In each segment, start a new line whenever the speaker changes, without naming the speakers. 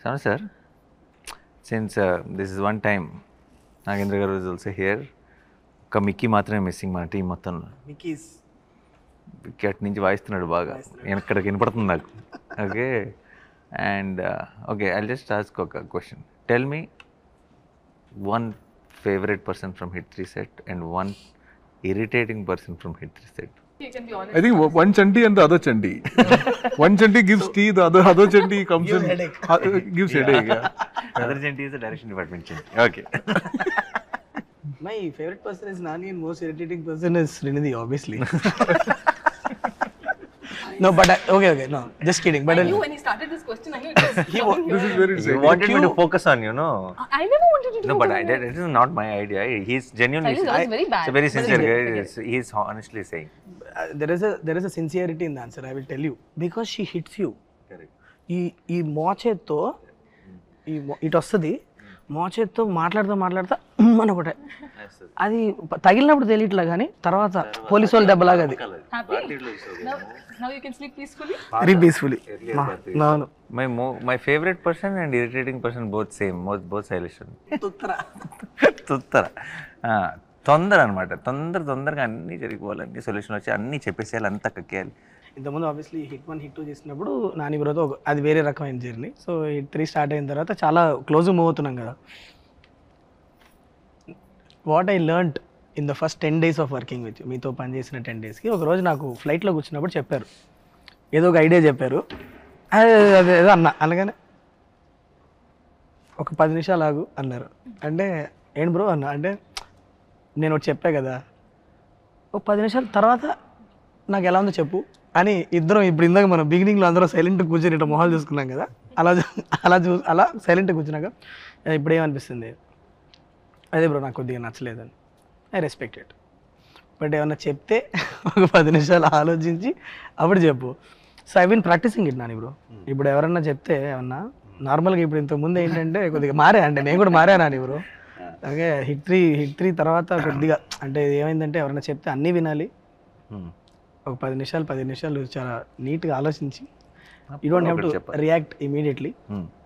Sanu sir, since this is one time, Nagendra garu is also here. ఒక మిక్కీ మాత్రమే missing మా team మొత్తంలో.
మిక్కీస్
మిక్కీ అటు నుంచి వాయిస్తున్నాడు బాగా, ఎక్కడికి వినపడుతుంది నాకు. Okay, and okay, I just ask ఒక question. Tell me one favourite person from hit 3 set and one irritating person from hit 3 set.
You can be honest.
I think one Chanti and the other Chanti. One Chanti gives tea, the other Chanti comes
Gives
in.
headache.
Gives headache, yeah.
Other Chanti is the direction department Chanti. Okay.
My favorite person is Nani and most irritating person is Srinidhi, obviously. No, but okay, no, just kidding. But
I knew when he started this question, I knew it was coming
This is
here.
very
You
sad.
wanted me to focus on, you know.
I never wanted you to
No,
do
but
that.
it is not my idea. He's genuinely.
That was very bad.
It's a very sincere
But
guy.
it's okay.
He's honestly saying.
there is a sincerity in the answer. I will tell you because she hits you.
Correct.
ఈ మోచేత్తో ఇటు వస్తుంది, మోచేత్తో మాట్లాడుతా అని ఒకటే, అది తగిలినప్పుడు తెలియట్లే కానీ తర్వాత పోలీసు వాళ్ళు దెబ్బలాగా అది
Happy? Now you can sleep peacefully?
Very peacefully. అవును,
My favorite person and irritating person both same. Both stylish. తుత్తర తొందర అనమాట. తొందరగా అన్నీ జరిగిపోవాలి, అన్ని సొల్యూషన్ వచ్చి అన్నీ చెప్పేసేయాలి, అంతా కక్కేయాలి.
ఇంతకుముందు ఆబ్వియస్లీ హిట్ 1 హిట్ 2 చేసినప్పుడు నాని బ్రోతో అది వేరే రకమైన జర్నీ. సో హిట్ 3 స్టార్ట్ అయిన తర్వాత చాలా క్లోజ్ మూవ్ అవుతున్నాం కదా. What I learned in the first 10 days of working with మీతో పనిచేసిన 10 daysకి ఒకరోజు నాకు ఫ్లైట్లో కూర్చున్నప్పుడు చెప్పారు, ఏదో ఒక ఐడియా చెప్పారు. అదేదో అనగానే ఒక 10 నిమిషాలు ఆగు అన్నారు. అంటే ఏంటి బ్రో అన్న అంటే, నేను ఒకటి చెప్పా కదా, ఒక 10 నిమిషాల తర్వాత నాకు ఎలా ఉందో చెప్పు అని ఇద్దరం, ఇప్పుడు ఇందాక మనం బిగినింగ్లో అందరూ సైలెంట్గా కూర్చొని ఇట్లా మొహాలు చూసుకున్నాం కదా, అలా సైలెంట్గా కూర్చున్నాక ఇప్పుడు ఏమనిపిస్తుంది, అదే బ్రో నాకు కొద్దిగా నచ్చలేదని. I respect it. బట్ ఏమన్నా చెప్తే ఒక 10 నిమిషాలు ఆలోచించి అప్పుడు చెప్పు. So I been practising it Nani bro. ఇప్పుడు ఎవరన్నా చెప్తే ఏమన్నా నార్మల్గా ఇప్పుడు ఇంతకుముందు ఏంటంటే కొద్దిగా మారా, అంటే నేను కూడా మారా నాని బ్రో. అలాగే హిట్ 3 తర్వాత కొద్దిగా అంటే ఏమైందంటే ఎవరైనా చెప్తే అన్నీ వినాలి. ఒక 10 నిమిషాలు చాలా నీట్గా ఆలోచించి, you don't have to react immediately,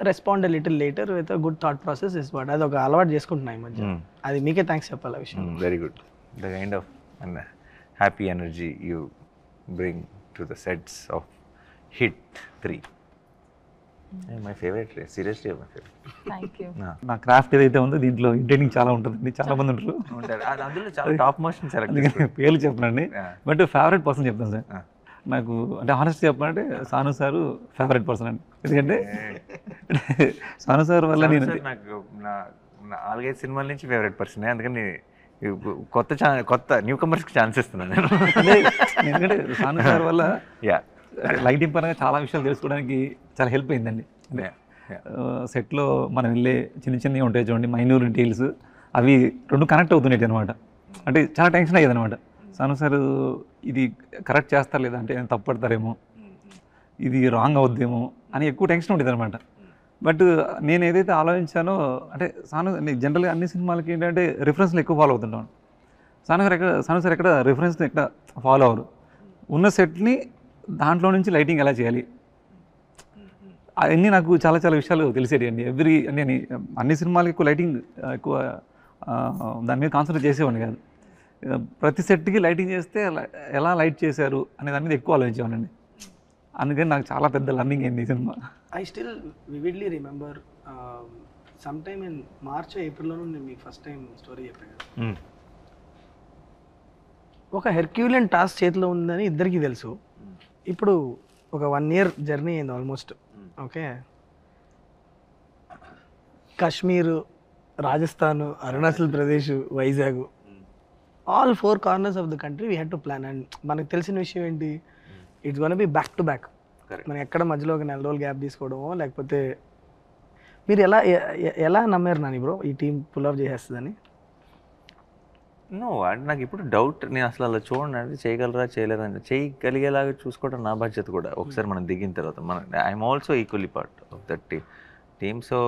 respond little later with good thought process is what. అది ఒక అలవాటు చేసుకుంటున్నా ఈ మధ్య. అది మీకే థ్యాంక్స్ చెప్పాలి ఆ విషయం.
Very good. The kind of happy energy you bring to the sets of hit 3. My favourite, seriously my favourite.
Thank you.
నా క్రాఫ్ట్ ఏదైతే ఉందో దీంట్లో ఎంటర్టైనింగ్ చాలా ఉంటుందండి, చాలా మంది ఉంటారు,
అందులో చాలా టాప్ మోషన్ సెలెక్ట్
అందుకని పేర్లు చెప్పనండి. బట్ ఫేవరెట్ పర్సన్ చెప్తాను సార్. నాకు అంటే హానెస్ట్ చెప్పాలంటే సాను సారు ఫేవరెట్ పర్సన్ అండి. ఎందుకంటే సాను సార్ వల్ల నేను
నాకు 4-5 సినిమాల నుంచి ఫేవరెట్ పర్సన్. అందుకని కొత్త న్యూ కమర్స్కి ఛాన్స్ ఇస్తున్నాను నేను.
ఎందుకంటే సాను సార్ వల్ల
యా
లైటింగ్ పరంగా చాలా విషయాలు తెలుసుకోవడానికి చాలా హెల్ప్ అయిందండి. సెట్లో మనం వెళ్ళే చిన్నవి ఉంటాయి చూడండి, మైన్యూర్ డీటెయిల్స్, అవి రెండు కనెక్ట్ అవుతున్నాయి అనమాట. అంటే చాలా టెన్షన్ అయ్యేది అనమాట. సాను సార్ ఇది కరెక్ట్ చేస్తారు లేదా, అంటే తప్పు పడతారేమో, ఇది రాంగ్ అవుద్దేమో అని ఎక్కువ టెన్షన్ ఉండేది అనమాట. బట్ నేను ఏదైతే ఆలోచించానో, అంటే జనరల్గా అన్ని సినిమాలకి ఏంటంటే రిఫరెన్స్లు ఎక్కువ ఫాలో అవుతుంటాను. సాను సార్ ఎక్కడ రిఫరెన్స్ని ఎక్కడ ఫాలో అవ్వరు. ఉన్న సెట్ని దాంట్లో నుంచి లైటింగ్ ఎలా చేయాలి అవన్నీ నాకు చాలా విషయాలు తెలిసేది అండి. అంటే అన్ని సినిమాలకి ఎక్కువ లైటింగ్ ఎక్కువ దాని మీద కాన్సన్ట్రేట్ చేసేవాడిని కాదు. ప్రతి సెట్కి లైటింగ్ చేస్తే ఎలా లైట్ చేశారు అనే దాని మీద ఎక్కువ ఆలోచించేవాడిని. అందుకని నాకు చాలా పెద్ద లర్నింగ్ అయింది ఈ సినిమా.
I still vividly remember some time in March ఏప్రిల్లోనూ నేను మీకు ఫస్ట్ టైం స్టోరీ చెప్పాను. ఒక హెర్క్యూలియన్ టాస్క్ చేతిలో ఉందని ఇద్దరికీ తెలుసు. ఇప్పుడు ఒక 1 year జర్నీ అయింది almost. Okay, Kashmir, Rajasthan, Arunachal Pradesh, Vizag, all 4 corners of the country we had to plan. And మనకు తెలిసిన విషయం ఏంటి, it's gonna be back to back. మనం ఎక్కడ మధ్యలో ఒక 4 రోజులు గ్యాప్ తీసుకోవడమో, లేకపోతే మీరు ఎలా నమ్మారు నాని బ్రో ఈ టీం పుల్ ఆఫ్ చేసేస్తుందని?
నో, అంటే నాకు ఇప్పుడు డౌట్. నేను అసలు అలా చూడండి, అంటే చేయగలరా చేయలేదని, చేయగలిగేలాగా చూసుకోవడం నా బాధ్యత కూడా. ఒకసారి మనం దిగిన తర్వాత I'm also equally part of that team. So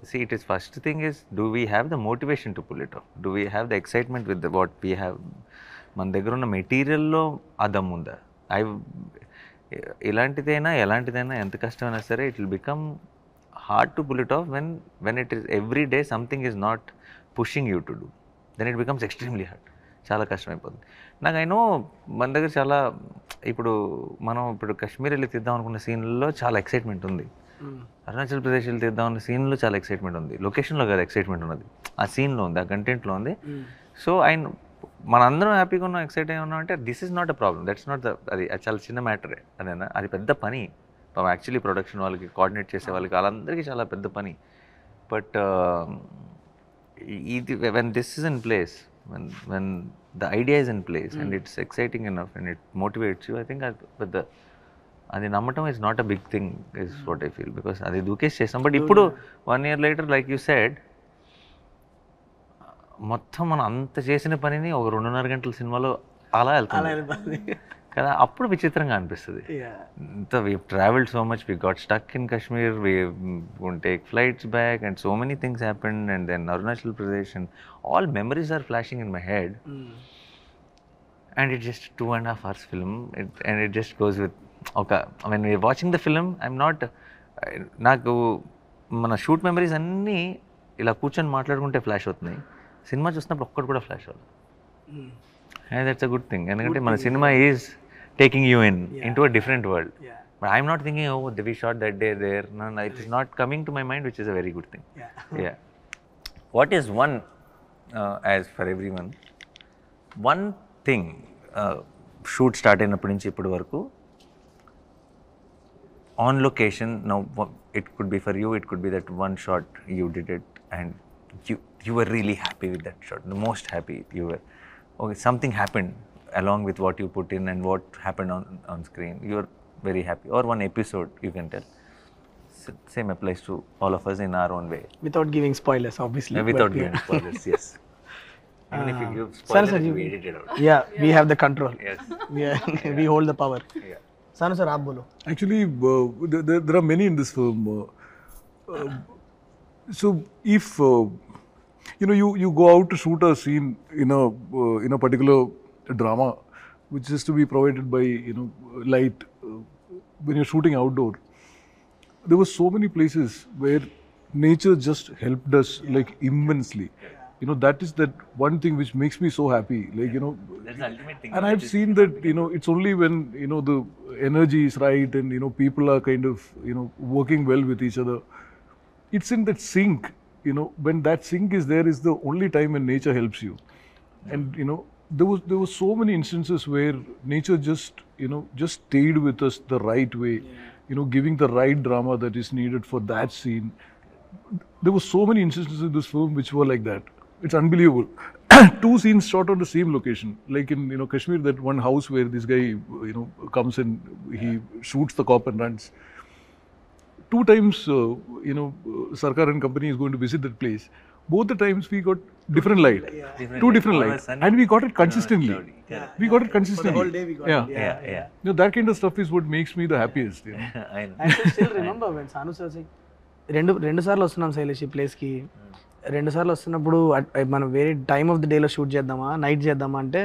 see, it is first thing is, do we have the motivation to pull it off? Do we have the excitement with what we have? మన దగ్గర ఉన్న మెటీరియల్లో ఆ దమ్ ఉందా? ఎలాంటిదైనా ఎంత కష్టమైనా సరే, it will become hard to pull it off when it is every day something is not pushing you to do. Then it becomes extremely hard. చాలా కష్టమైపోతుంది. నాకు ఐ నో మన దగ్గర చాలా మనం ఇప్పుడు కాశ్మీర్ వెళ్ళి తీద్దాం అనుకున్న సీన్లలో చాలా ఎక్సైట్మెంట్ ఉంది, అరుణాచల్ ప్రదేశ్ వెళ్ళి తీద్దాం అన్న సీన్లో చాలా ఎక్సైట్మెంట్ ఉంది, లొకేషన్లో కాదు ఎక్సైట్మెంట్ ఉన్నది, ఆ సీన్లో ఉంది, ఆ కంటెంట్లో ఉంది. సో మనందరం హ్యాపీగా ఉన్నాం, ఎక్సైట్ అయి ఉన్నాం అంటే this is not a problem, that's not అది చాలా చిన్న మ్యాటరే అదేనా, అది పెద్ద పని యాక్చువల్లీ ప్రొడక్షన్ వాళ్ళకి కోఆర్డినేట్ చేసే వాళ్ళకి వాళ్ళందరికీ చాలా పెద్ద పని. బట్ ఇది when this is in place, when the idea is in place and it's exciting enough and it motivates you, I think అది నమ్మటం is not a big thing is what I feel, because అది దూకేసి చేస్తాం. But ఇప్పుడు 1 year later like you said, మొత్తం మనం అంత చేసిన పనిని ఒక 2.5 గంటల సినిమాలో అలా వెళ్తుంది కదా, అప్పుడు విచిత్రంగా అనిపిస్తుంది. We traveled so much, we got stuck in Kashmir, we wouldn't take flights back and so many things happened, and then Arunachal Pradesh, and all memories are flashing in my head. And it's just 2.5 hours film, and it just goes with, okay, when we're watching the film, I'm not, నాకు మన shoot memories అన్నీ ఇలా కూర్చొని మాట్లాడుకుంటే flash అవుతున్నాయి, cinema చూసినప్పుడు ఒక్కటి కూడా ఫ్లాష్ అవ్వాలి. And that's a good thing, ఎందుకంటే మన cinema is taking you into a different world. But I'm not thinking, oh, we shot that day there. No, it is not coming to my mind, which is a very good thing. Yeah. What is one, as for everyone, one thing, shoot start అయినప్పటి నుంచి ఇప్పటి వరకు, on location, now it could be for you, it could be that one shot you did it and you were really happy with that shot, the most happy you were. Okay, something happened along with what you put in and what happened on screen, you are very happy, or one episode you can tell. Same applies to all of us in our own way,
without giving spoilers obviously.
Without giving spoilers. Yes. Even if you give spoilers, we edit it out.
Yeah, we have the control.
Yes.
We hold the power.
Yeah.
Sanu sir, aap bolo.
Actually, there are many in this film. So if you go out to shoot a scene in a particular drama, which is to be provided by light, when you're shooting outdoor, there were so many places where nature just helped us like immensely. That is that one thing which makes me so happy, like
That's the ultimate thing.
and I've seen that it's only when the energy is right and people are kind of working well with each other, it's in that sync, when that sync is there is the only time when nature helps you. And there were so many instances where nature just stayed with us the right way, giving the right drama that is needed for that scene. There were so many instances in this film which were like that. It's unbelievable. 2 scenes shot on the same location, like in Kashmir, that one house where this guy comes and he shoots the cop and runs. 2 times Sarkar and company is going to visit that place. Both the times we got different light, 2 different lights, and we got it consistently. We got it consistently.
The whole day we got it.
Yeah.
That kind of stuff is what makes me the happiest.
I know.
I still remember when Sanu sir said, రెండు సార్లు వస్తున్నాం శైలేష్ ఈ ప్లేస్కి, 2 సార్లు వస్తున్నప్పుడు మనం వేరే time of the డేలో షూట్ చేద్దామా నైట్ చేద్దామా అంటే,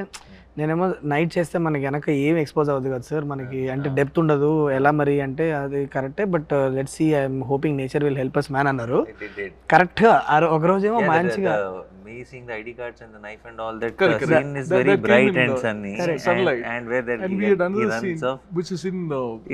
నేనేమో నైట్ చేస్తే మనకి వెనక ఏం ఎక్స్పోజ్ అవ్వదు కదా సార్, మనకి అంటే డెప్త్ ఉండదు ఎలా మరి అంటే, అది కరెక్టే, but let's see I'm hoping nature will help us man అన్నారు. కరెక్ట్గా ఒక రోజేమో మంచిగా
Me seeing the ID cards and the knife and all that, scene is very bright and sunny,
sunlight.
and where that
And
he
we had another
runs
scene
off
which is in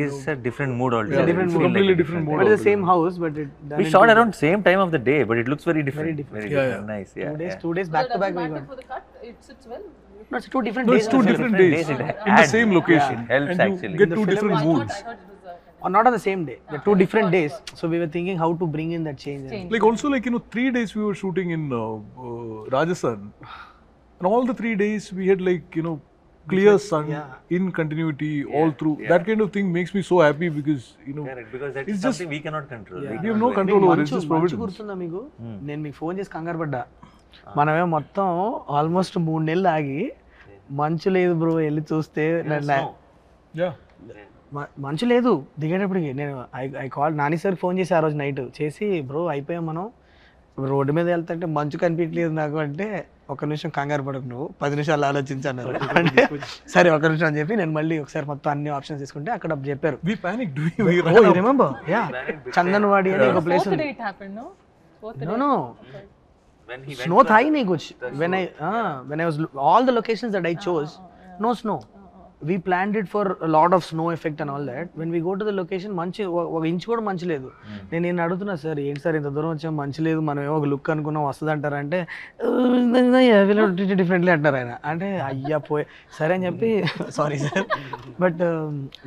is a different mood altogether.
different
It
mood.
feels like
Completely
a
different mood.
but it's the same house, but it
We shot around same time of the day, but it looks very different. Very
Yeah,
different. Nice. Yeah.
2 days back
So
to back
does
we
it matter
got.
for the cut? It sits well.
No, it's 2 different
No,
days.
it's 2 different days
It
in the
adds-
same location,
It helps
and you
actually.
get
In the
2
film,
different
I
moods.
thought it was
Or not on the same day. They're 2 different days. So we were thinking how to bring in that change.
Like also like 3 days we were shooting in Rajasthan, and all the 3 days we had like clear sun in continuity all through. That kind of thing makes me so happy because
Correct, because that
it's
is
just-
something we cannot control.
Yeah.
We
we have
cannot
no
do
control over it. It's
మంచు
just providence.
గుర్తుందా మీకు? నేను మీకు phone చేసి కంగారు పడ్డా, మనమే మొత్తం ఆల్మోస్ట్ 3 నెలలు ఆగి మంచు లేదు బ్రో వెళ్ళి చూస్తే
Yeah.
మంచు లేదు దిగేటప్పటికి. నేను I call Nani sir phone చేసి ఆ రోజు నైట్ చేసి, బ్రో అయిపోయాం మనం రోడ్డు మీద వెళ్తుంటే మంచు కనిపించలేదు నాకు అంటే ఒక నిమిషం కంగారు పడకు నువ్వు 10 నిమిషాలు ఆలోచించాను అంటే సరే ఒక నిమిషం అని చెప్పి నేను మళ్ళీ ఒకసారి మొత్తం అన్ని ఆప్షన్స్ తీసుకుంటే అక్కడ చెప్పారు
We panicked.
Remember yeah Chandanwadi అని ఒక ప్లేస్
Fourth
ఉంది
day it happened, no? Fourth
No,
day.
no.
When he
Snow thai nahi kuch. When I was all the locations that I chose, no snow. We planned it for a lot of snow effect and all that. When we go to the location, మంచి ఒక inch కూడా మంచి లేదు. నేను అడుగుతున్నా sir ఏంటి sir ఇంత దూరం వచ్చాం మంచి లేదు మనం ఏమో ఒక లుక్ అనుకున్నాం వస్తుంది అంటారంటే డిఫరెంట్లీ అంటారు ఆయన అంటే అయ్యా పోయి సరే అని చెప్పి sorry sir but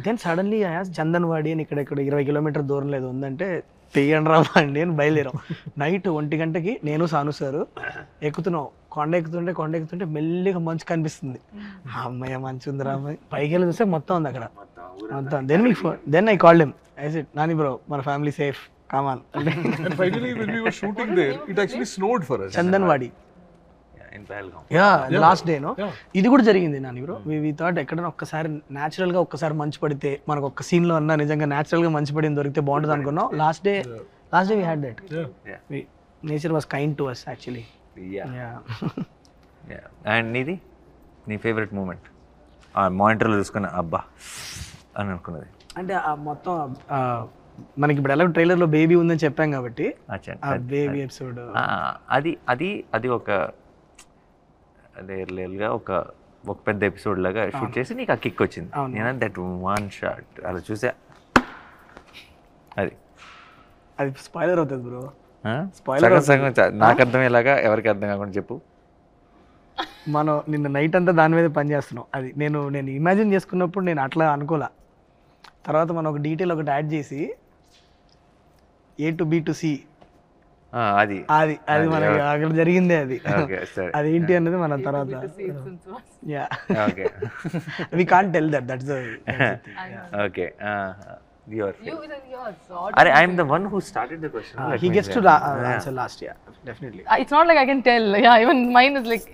then suddenly Chandanwadi అని ఇక్కడ 20 కిలోమీటర్ దూరం లేదు ఉందంటే తీయండి రా అండి అని బయలుదేరాం నైట్ 1 గంటకి నేను సాను సారు ఎక్కుతున్నాం కొండ ఎక్కుతుంటే మెల్లిగా మంచు కనిపిస్తుంది అమ్మాయి మంచి ఉంది రా అమ్మాయి పైకి వెళ్ళి చూస్తే మొత్తం ఉంది అక్కడ మొత్తం then I called him I said Nani bro మన family safe come on
And finally, when we were shooting there, it actually snowed for us.
Chandanwari
in Pahalgam.
Yeah last day no ఇది కూడా జరిగింది నాని బ్రో వి థాట్ ఎక్కడైనా ఒక్కసారి natural గా ఒక్కసారి మంచు పడితే మనకు ఒక్క సీన్ లో అన్నా నిజంగా న్యాచురల్ గా మంచు పడింది దొరికితే బాగుంటుంది అనుకున్నాం last day we had that nature was kind to us actually
and నీది నీ ఫేవరెట్ మూమెంట్ మానిటర్లో చూసుకున్న అబ్బా అని అనుకున్నది
అంటే ఆ మొత్తం మనకి ఇప్పుడు ఎలా ట్రైలర్లో బేబీ ఉందని చెప్పాం కాబట్టి
అచ్చా
ఆ బేబీ ఎపిసోడ్
అది ఒక అదే రియల్గా ఒక పెద్ద ఎపిసోడ్ లాగా షూట్ చేసి నీకు ఆ కిక్ వచ్చింది నేను దట్ వన్ షాట్ అలా చూసా
అది స్పాయిలర్ అవుతుంది బ్రో
సగం నాకు అర్థమయ్యేలాగా ఎవరికి అర్థం కాకుండా చెప్పు
మనం నిన్న నైట్ అంతా దాని మీద పని చేస్తున్నాం అది నేను ఇమాజిన్ చేసుకున్నప్పుడు నేను అట్లా అనుకోలే తర్వాత మనం ఒక డీటెయిల్ ఒకటి యాడ్ చేసి A to B to C
అది
అది మనకి అక్కడ జరిగిందే అది
ఓకే సరే
అది ఏంటి అన్నది మన తర్వాత yeah
okay
we can't tell that's the
okay yours
Yours.
Are I'm the one who started the question.
he gets to answer last definitely
It's not like I can tell. Yeah, even mine is like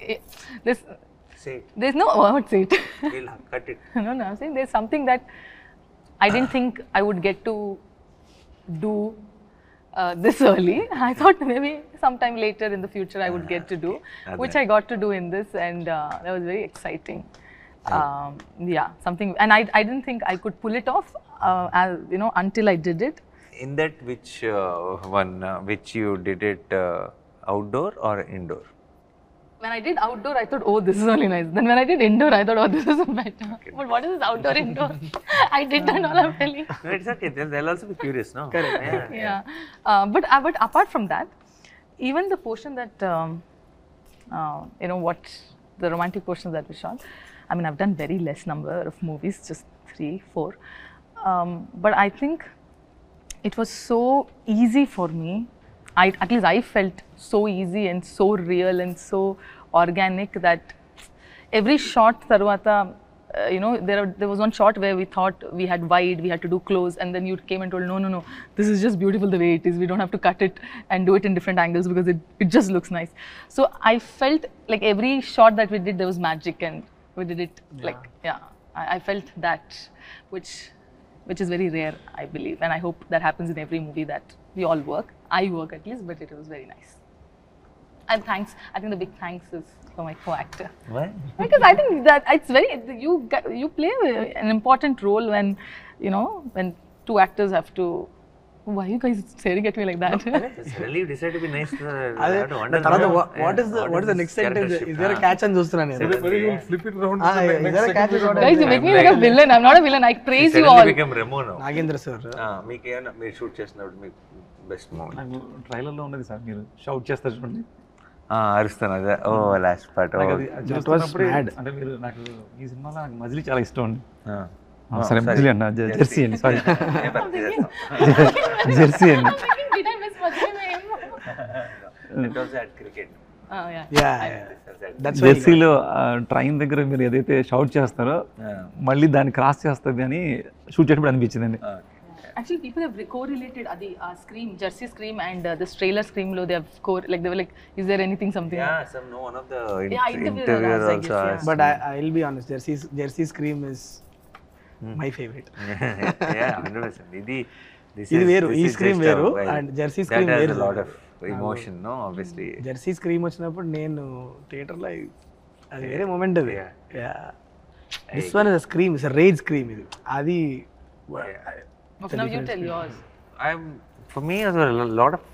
this.
Say
There's no word. Say it.
we'll cut it.
No, I'm saying there's something that I didn't think I would get to do this early. I thought maybe sometime later in the future I would get to do, which I got to do in this, and that was very exciting. Yeah, something, and I didn't think I could pull it off, until I did it.
In that, which one, which you did it outdoor or indoor?
When I did outdoor, I thought, oh, this is really nice. Then when I did indoor, I thought, oh, this is better. Okay. But what is this outdoor, indoor? I did that all, I'm telling.
No, it's okay. They'll also be curious, no?
Correct.
Yeah. But apart from that, even the portion that, what the romantic portions that we shot, I mean, I've done very less number of movies, just 3, 4. But I think it was so easy for me. At least I felt so easy and so real and so organic that every shot tarvata, there was one shot where we thought we had wide, we had to do close, and then you came and told, no, this is just beautiful the way it is. We don't have to cut it and do it in different angles because it just looks nice. So I felt like every shot that we did, there was magic, and we did it I felt that, which is very rare, I believe, and I hope that happens in every movie that we all work. I work at least, but it was very nice. And thanks, I think the big thanks is for my co-actor.
What?
Because I think that it's very, you play an important role when, when two actors have to, why are you guys staring at me like that?
Suddenly you decide to be nice.
What is the next sentence? Is there a catch and చూస్తున్నాను నేను.
But when you flip it around,
is there a catch?
Guys, you make me like a villain. I'm not a villain. I praise you
Suddenly
all.
became Remo now.
Nagendra sir
మీకు ఏమైనా మీరు shoot చేసినప్పుడు మీకు best moment
నాకు ట్రైలర్లో ఉన్నది sir మీరు shout చేస్తారు చూడండి
అరుస్తాను అదే ఓ లాస్ట్ పార్ట్
నాకు అది చూస్తున్నప్పుడే అంటే మీరు నాకు ఈ సినిమాలో నాకు మజిలీ చాలా ఇష్టం అండి సరే మజిలీ అన్న జెర్సీ అండి సారీ జెర్సీ అండి
Did I miss my name?
Cricket
జెర్సీలో ట్రైన్ దగ్గర మీరు ఏదైతే షౌట్ చేస్తారో మళ్ళీ దాన్ని క్రాస్ చేస్తుంది అని షూట్ చేసినప్పుడు అనిపించిందండి.
Actually, people have correlated the Scream, Jersey Scream, and this trailer Scream. They have they were like, "Is there anything something?"
Yeah, one of the
interviewers
interviewers
I
also
guess,
asked.
But I'll be honest, Jersey Scream is my favorite.
Yeah, 100%. This
ఇది వేరు,
is
ఈ
just
scream
a
వేరు
vibe.
And Jersey
That
scream
has
వేరు.
a lot of emotion no obviously.
Jersey scream వచ్చినప్పుడు నేను థియేటర్లో అది వేరే మూమెంట్ అది. This one is scream, is rage scream ఇది. అది
Okay, now you tell yours.
For me, there were a lot of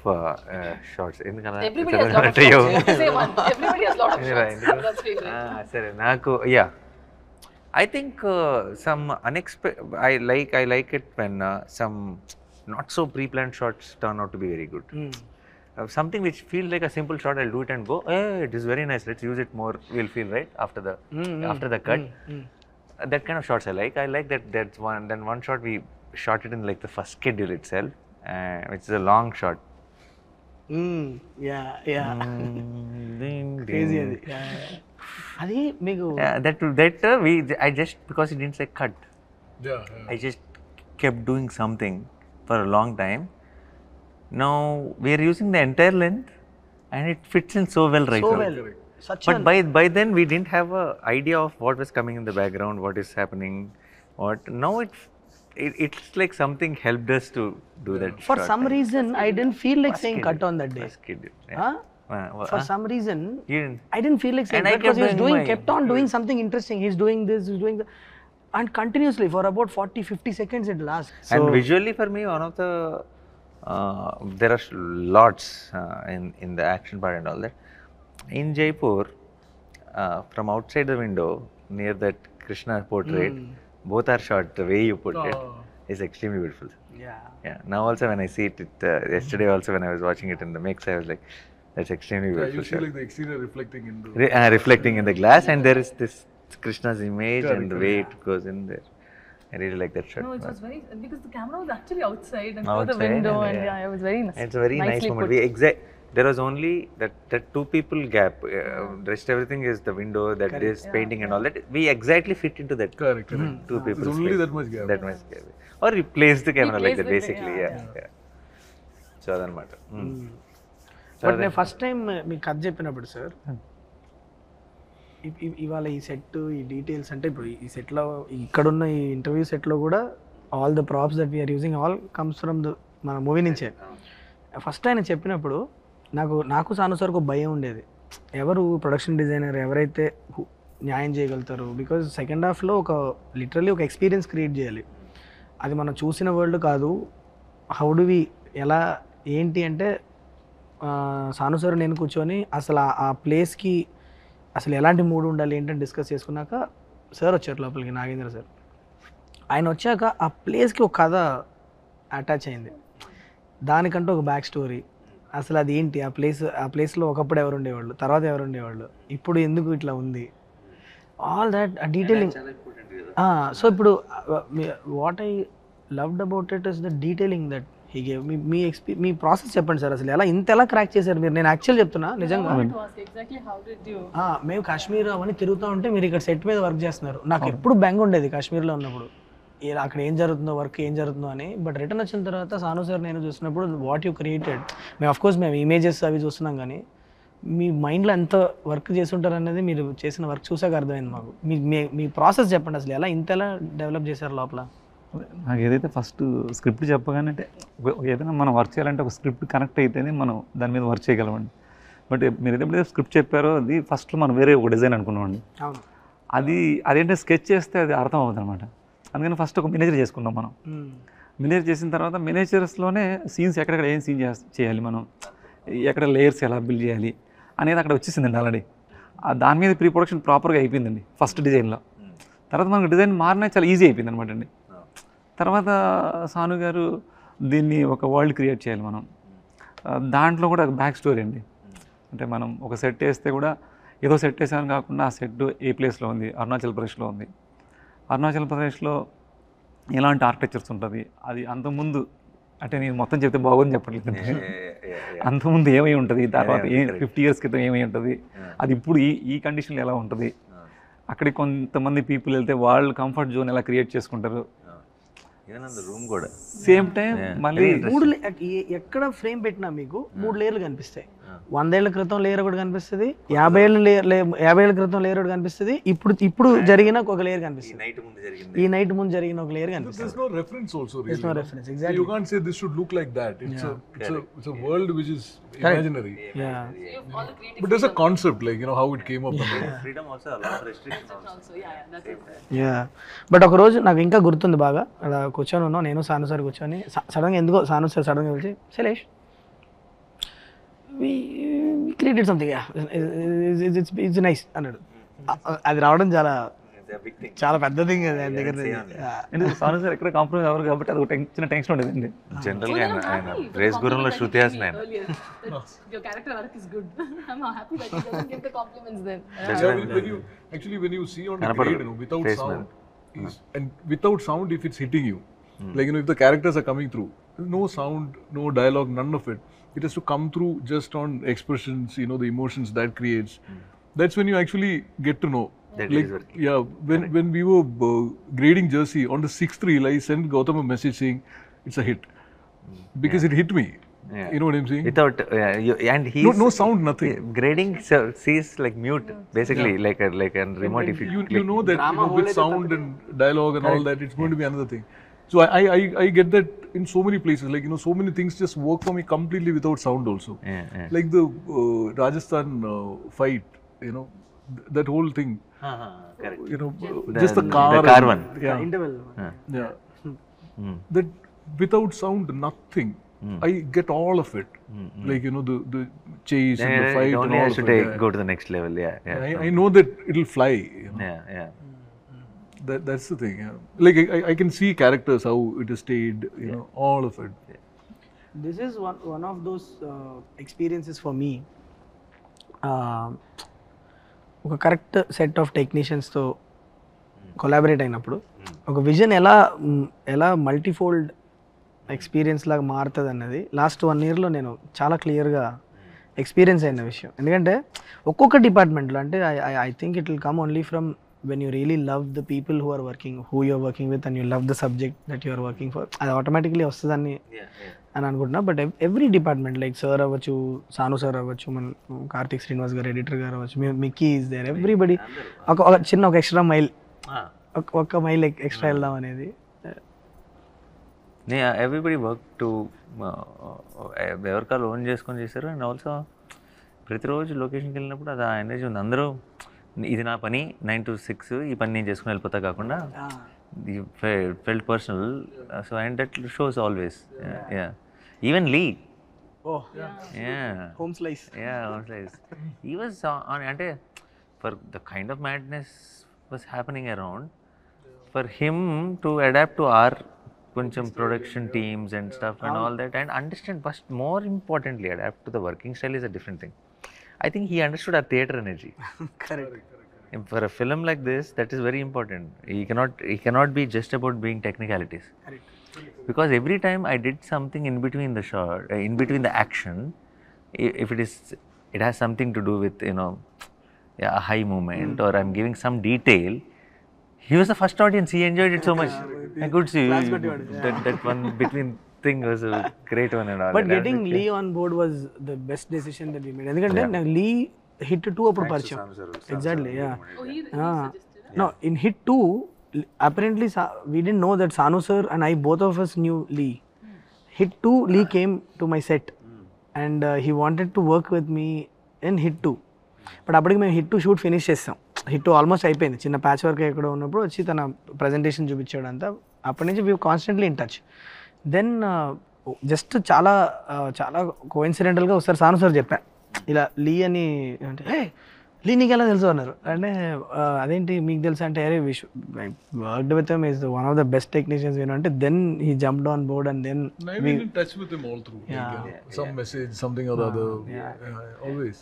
shots.
Everybody has lot of shots. Say one. Everybody has lot of shots. That's favorite.
Sir, Naku, yeah. I think some unexpected. I like it when some not so pre-planned shots turn out to be very good. Something which feels like a simple shot, I'll do it and go, hey, it is very nice. Let's use it more. We'll feel right after the cut. That kind of shots I like. I like that. That's one. Then one shot we shot it in like the first schedule itself, which is a long shot.
Crazy అది. అది మీకు
I just because it didn't say cut. I just kept doing something for a long time. Now we are using the entire length, and it fits in so well right now. But by then we didn't have a idea of what was coming in the background, what is happening, what. Now it's like something helped us to do that.
For
shot.
some reason, I didn't feel like saying cut on that day.
First schedule,
Huh? For some reason,
You didn't.
I didn't feel like saying
And I
cut because he was
kept
kept on doing something interesting. He's doing this, he's doing that. And continuously for about 40-50 seconds it lasts.
And visually for me, one of the there are lots in the action part and all that. In Jaipur, from outside the window near that Krishna portrait, both are shot. The way you put it is extremely beautiful. Yeah. Now also when I see it, yesterday also when I was watching it in the mix, I was like, that's extremely beautiful.
You see like the exterior reflecting in the...
reflecting in the glass, and there is this Krishna's image and the way it goes in there. I really like that shot.
No, it was very, because the camera was actually outside and through the
Outside,
window,
and
and
yeah.
it was very nice.
It's a very nice
nicely
moment.
put.
There was only that 2 people gap. The rest everything is the window, that is painting and all that. We exactly fit into that.
Correct.
2 people.
There's only that much gap.
That much gap. Or we place the camera like that,
place the-
basically. Yeah. So అదనమాట.
But నేను first time మీకు కథ చెప్పినప్పుడు sir, ఇవాళ ఈ set, ఈ details అంటే ఇప్పుడు ఈ సెట్లో ఇక్కడున్న ఈ ఇంటర్వ్యూ సెట్లో కూడా all the props that we're using all comes from the మన మూవీ నుంచే. ఫస్ట్ ఆయన చెప్పినప్పుడు నాకు సాను సార్కు భయం ఉండేది, ఎవరు ప్రొడక్షన్ డిజైనర్ ఎవరైతే న్యాయం చేయగలుగుతారు. బికాజ్ సెకండ్ హాఫ్లో లిటరల్లీ ఒక ఎక్స్పీరియన్స్ క్రియేట్ చేయాలి. అది మనం చూసిన వరల్డ్ కాదు. హౌ డు వి ఎలా ఏంటి అంటే సాను సార్ నేను కూర్చొని అసలు ఆ ప్లేస్కి అసలు ఎలాంటి మూడ్ ఉండాలి ఏంటని డిస్కస్ చేసుకున్నాక సార్ వచ్చారు లోపలికి, నాగేంద్ర సార్. ఆయన వచ్చాక ఆ ప్లేస్కి ఒక కథ అటాచ్ అయింది, దానికంటూ ఒక బ్యాక్ స్టోరీ. అసలు అది ఏంటి, ఆ ప్లేస్లో ఒకప్పుడు ఎవరు ఉండేవాళ్ళు, తర్వాత ఎవరు ఉండేవాళ్ళు, ఇప్పుడు ఎందుకు ఇట్లా ఉంది, ఆల్ దాట్ డీటెయిలింగ్. సో ఇప్పుడు what I loved about it is the detailing that he gave. Me process చెప్పండి సార్, అసలు ఎలా క్రాక్ చేశారు మీరు? నేను యాక్చువల్ చెప్తున్నా నిజంగా.
Exactly how did you?
మేము కాశ్మీర్ అవన్నీ తిరుగుతూ ఉంటే మీరు ఇక్కడ సెట్ మీద వర్క్ చేస్తున్నారు. నాకు ఎప్పుడు బెంగ ఉండేది కాశ్మీర్లో ఉన్నప్పుడు, అక్కడ ఏం జరుగుతుందో, వర్క్ ఏం జరుగుతుందో అని. బట్ రిటర్న్ వచ్చిన తర్వాత సాను సార్ నేను చూసినప్పుడు వాట్ యూ క్రియేటెడ్, మేము అఫ్కోర్స్ మేము ఇమేజెస్ అవి చూస్తున్నాం, కానీ మీ మైండ్లో ఎంత వర్క్ చేసి ఉంటారు అనేది మీరు చేసిన వర్క్ చూసాక అర్థమైంది మాకు. మీ ప్రాసెస్ చెప్పండి, అసలు ఎలా డెవలప్ చేశారు లోపల?
నాకు ఏదైతే ఫస్ట్ స్క్రిప్ట్ చెప్పగానే అంటే ఏదైనా మనం వర్క్ చేయాలంటే ఒక స్క్రిప్ట్ కనెక్ట్ అయితేనే మనం దాని మీద వర్క్ చేయగలమండి. బట్ మీరు ఎప్పుడైతే స్క్రిప్ట్ చెప్పారో అది ఫస్ట్లో మనం వేరే ఒక డిజైన్ అనుకున్నామండి.
అవును.
అదేంటే స్కెచ్ చేస్తే అది అర్థం అవుతుంది అనమాట. అందుకని ఫస్ట్ ఒక మినేచర్ చేసుకున్నాం మనం. మినేచర్ చేసిన తర్వాత మినేచర్స్లోనే సీన్స్ ఎక్కడెక్కడ ఏం సీన్ చేయాలి, మనం ఎక్కడ లేయర్స్ ఎలా బిల్డ్ చేయాలి అనేది అక్కడ వచ్చేసిందండి ఆల్రెడీ. దాని మీద ప్రీ ప్రొడక్షన్ ప్రాపర్గా అయిపోయిందండి ఫస్ట్ డిజైన్లో. తర్వాత మనకు డిజైన్ మారినా చాలా ఈజీ అయిపోయింది అనమాట అండి. తర్వాత సాను గారు దీన్ని ఒక వరల్డ్ క్రియేట్ చేయాలి మనం, దాంట్లో కూడా బ్యాక్ స్టోరీ అండి. అంటే మనం ఒక సెట్ వేస్తే కూడా ఏదో సెట్ వేసామని కాకుండా ఆ సెట్ ఏ ప్లేస్లో ఉంది, అరుణాచల్ ప్రదేశ్లో ఉంది. అరుణాచల్ ప్రదేశ్లో ఎలాంటి ఆర్కిటెక్చర్స్ ఉంటుంది, అది అంతకుముందు అంటే నేను మొత్తం చెప్తే బాగోని చెప్పట్లేదు. అంతకుముందు ఏమై ఉంటుంది, తర్వాత 50 years క్రితం ఏమై ఉంటుంది, అది ఇప్పుడు ఈ కండిషన్లో ఎలా ఉంటుంది, అక్కడికి కొంతమంది పీపుల్ వెళ్తే వాళ్ళు కంఫర్ట్ జోన్ ఎలా క్రియేట్ చేసుకుంటారు.
రూమ్ కూడా
సేమ్ టైం మళ్ళీ
ఎక్కడ ఫ్రేమ్ పెట్టినా మీకు 3 లేయర్లు కనిపిస్తాయి. 100 ఏళ్ల క్రితం లేయర్ ఒకటి కనిపిస్తుంది, 50 ఏళ్ల క్రితం లేయర్ ఒకటి కనిపిస్తుంది, ఇప్పుడు జరిగిన ఒక లేయర్ కనిపిస్తుంది, ఈ నైట్ ముందు జరిగిన ఒక లేయర్ కనిపిస్తుంది.
There's no reference also really.
There's no reference, exactly.
You can't say this should look like that. It's a world which is imaginary.
Yeah.
But there's a concept, like, you know, how it came up.
Freedom also a lot of restrictions also.
Yeah but ఒక రోజు నాకు ఇంకా గుర్తుంది బాగా, అలా కూర్చొని ఉన్నాం నేను సాను సార్ కూర్చొని, సడన్గా ఎందుకో సాను సార్ సడన్గా పిలిచి Shailesh we created something, it's nice అన్నాడు. అది రావడం చాలా పెద్ద థింగ్ అది ఆయన దగ్గర.
సాను సార్ ఎక్కడ కాంప్రమైజ్ అవ్వరు కాబట్టి అది ఒక చిన్న టెన్షన్ ఉండేదండి.
జనరల్ గా ఆయన రేస్ గురంలో శృతి హాసన్ ఆయన.
Your character arc is good. I'm happy that you doesn't give the compliments then.
When you see on the grade, you know, without sound, and without sound, if it's hitting you, like, you know, if the characters are coming through, no sound, no dialogue, none of it. It has to come through just on expressions, you know, the emotions that creates. That's when you actually get to know.
That
Like,
is working.
yeah, when we were grading Jersey, on the 6th reel, I sent Gautam a message saying it's a hit because it hit me.
Yeah.
You know what I'm saying?
Without and he
No sound, nothing.
grading sees like mute basically, like a remote. If
You know that, you know, with sound and dialogue and all that, it's going to be another thing. So I get that in so many places. Like, you know, so many things just work for me completely without sound also.
Yeah.
Like the Rajasthan fight, you know, that whole thing.
Correct.
You know, just the car.
The car one.
Yeah.
Interval
Yeah. That without sound, nothing. I get all of it. Like, you know, the chase and the fight
It
and
only
all
has
of
to
it.
go to the next level. Yeah.
I know that it'll fly. You know?
Yeah.
That's the thing. Yeah. Like, I can see characters, how it is stayed, you know, all of it.
This is one of those experiences for me. ఒక correct set of టెక్నీషియన్స్తో collaborate అయినప్పుడు ఒక vision ఎలా multifold experience లాగా మారుతుంది అన్నది last 1 yearలో నేను చాలా క్లియర్గా ఎక్స్పీరియన్స్ అయిన విషయం. ఎందుకంటే ఒక్కొక్క డిపార్ట్మెంట్లో అంటే I think it will come only from when you really love the people who you're working with, and you love the subject that you are working for, అది ఆటోమేటిక్లీ వస్తుందని అని అనుకుంటున్నా. But every department like sir అవ్వచ్చు, సాను sir అవ్వచ్చు, మన కార్తిక్ శ్రీనివాస్ గారు editor గారు అవ్వచ్చు, మిక్కీ ఈజ్ దేర్, ఎవ్రీబడి ఒక చిన్న ఎక్స్ట్రా మైల్, ఒక మైల్ ఎక్స్ట్రా వెళ్దాం అనేది.
ఎవ్రీబడి వర్క్ టు ఎవరికాలు ఓన్ చేసుకొని చేశారు. అండ్ ఆల్సో ప్రతిరోజు లొకేషన్కి వెళ్ళినప్పుడు అది ఆ ఎనర్జీ ఉంది. అందరూ ఇది నా పని 9 to 6 ఈ పని నేను చేసుకుని వెళ్ళిపోతా కాకుండా felt personal. So and that shows always. Even lee
home slice
he was on అంటే for the kind of madness was happening around, for him to adapt to our కొంచెం production teams and stuff and all that, and understand, first more importantly adapt to the working style is a different thing. I think he understood our theatre energy.
Correct.
For a film like this, that is very important. He cannot be just about being technicalities.
Correct.
Because every time I did something in between the shot, in between the action, if it has something to do with, you know, a high moment, or I'm giving some detail, he was the first audience. He enjoyed it so much. I could see that one between thing was a great one and all.
But getting Lee on board was the best decision that we made. ఎందుకంటే నాకు Lee hit 2 అప్పుడు పరిచయం. Exactly, yeah. No, in hit 2 apparently we didn't know that Sanu sir and I, both of us knew Lee. Hit 2 Lee came to my set and he wanted to work with me in hit 2. But అప్పటికి మేము hit 2 shoot finish చేస్తాం. Hit 2 almost అయిపోయింది. చిన్న patch work ఎక్కడ ఉన్నప్పుడు వచ్చి తన presentation చూపించాడు అంతా. అప్పటి నుంచి we constantly in touch. Then just చాలా కోఇన్సిడెంటల్గా ఒకసారి సాను సార్ చెప్పాను ఇలా లీ అని, అంటే లీ నీకు ఎలా తెలుసు అన్నారు. అంటే అదేంటి మీకు తెలుసు అంటే, అరే worked with him is one of the best technicians అంటే. Then he jumped on board and then
I've been in touch with him all through. Some message, something or the other. Always.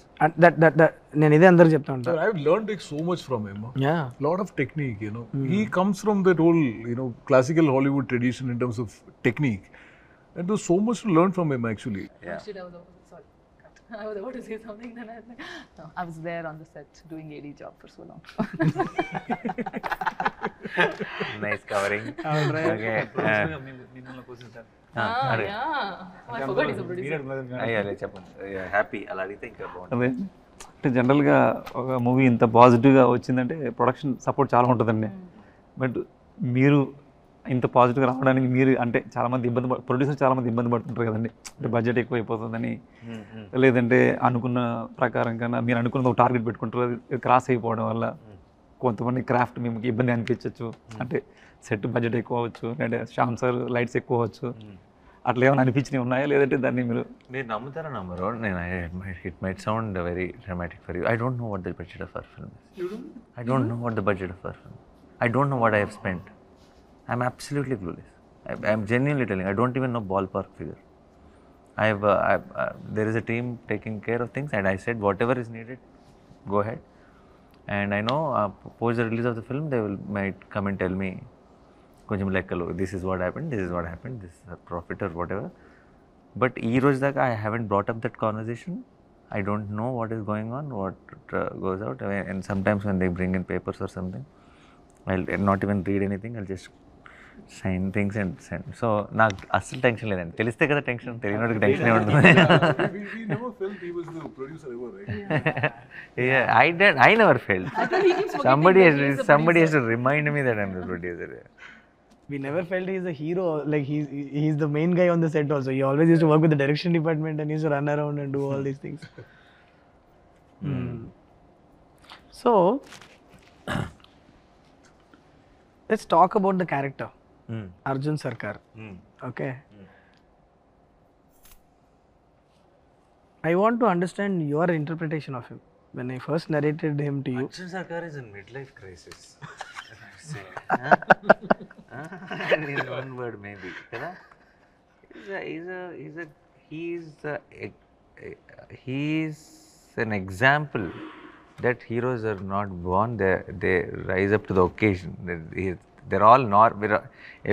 నేను ఇదే అందరికి చెప్తా ఉంటాను.
I've learned like so much from him.
Yeah.
Lot of technique, you know. He comes from that whole, you know, classical Hollywood tradition in terms of technique. And there's so much to learn from him actually.
I was about to say something, then I was like, no, I was there on the set doing AD job for so long.
Nice covering.
All right.
Okay.
మిమ్మల్ని question sir
అయ్యాలే చెప్పండి happy అలా అడిగితే ఇంకా బాగుంటుంది.
అదే అంటే జనరల్గా ఒక మూవీ ఇంత పాజిటివ్గా వచ్చిందంటే ప్రొడక్షన్ సపోర్ట్ చాలా ఉంటుందండి. బట్ మీరు ఇంత పాజిటివ్గా రావడానికి మీరు అంటే చాలామంది ప్రొడ్యూసర్ చాలామంది ఇబ్బంది పడుతుంటారు కదండి. అంటే బడ్జెట్ ఎక్కువ అయిపోతుందని, లేదంటే అనుకున్న ప్రకారం కన్నా మీరు అనుకున్న ఒక టార్గెట్ పెట్టుకుంటారు, అది క్రాస్ అయిపోవడం వల్ల కొంతమంది క్రాఫ్ట్ మీకు ఇబ్బంది అనిపించవచ్చు. అంటే సెట్ బడ్జెట్ ఎక్కువ అవ్వచ్చు, అంటే శ్యామ్ సార్ లైట్స్ ఎక్కువ అవ్వచ్చు, అట్లా ఏమైనా అనిపించినవి ఉన్నాయా? లేదంటే దాన్ని
మీరు నమ్ముతారా నమ్మరు? నేను it might sound very dramatic for you. I don't know what the budget of our film. I don't know what the budget of our film. I don't know what I have spent. I'm absolutely clueless. I'm genuinely telling. I don't even know ballpark figure. There is a team taking care of things, and I said whatever is needed, go ahead. And I know post the release of the film, they might come and tell me, koncham lekkalo, this is what happened, this is what happened, this is a profit or whatever. But ee roj daka I haven't brought up that conversation. I don't know what is going on, what goes out. And sometimes when they bring in papers or something, I'll not even read anything. I'll just sign things and send. So నాకు అస్సలు tension లేదండి. తెలిస్తే కదా tension, తెలియనోడికి tension ఉంటుంది.
We never felt he was the producer ever, right?
Yeah, I never felt. Somebody has to remind me that I'm the producer.
We never felt he's a hero. Like he's the main guy on the set also. He always used to work with the direction department and used to run around and do all these things. So let's talk about the character, Arjun Sarkar. Okay. I want to understand your interpretation of him. When I first narrated him to you,
Arjun Sarkar is in midlife crisis. In one word maybe. He's an example that heroes are not born, they rise up to the occasion. They're all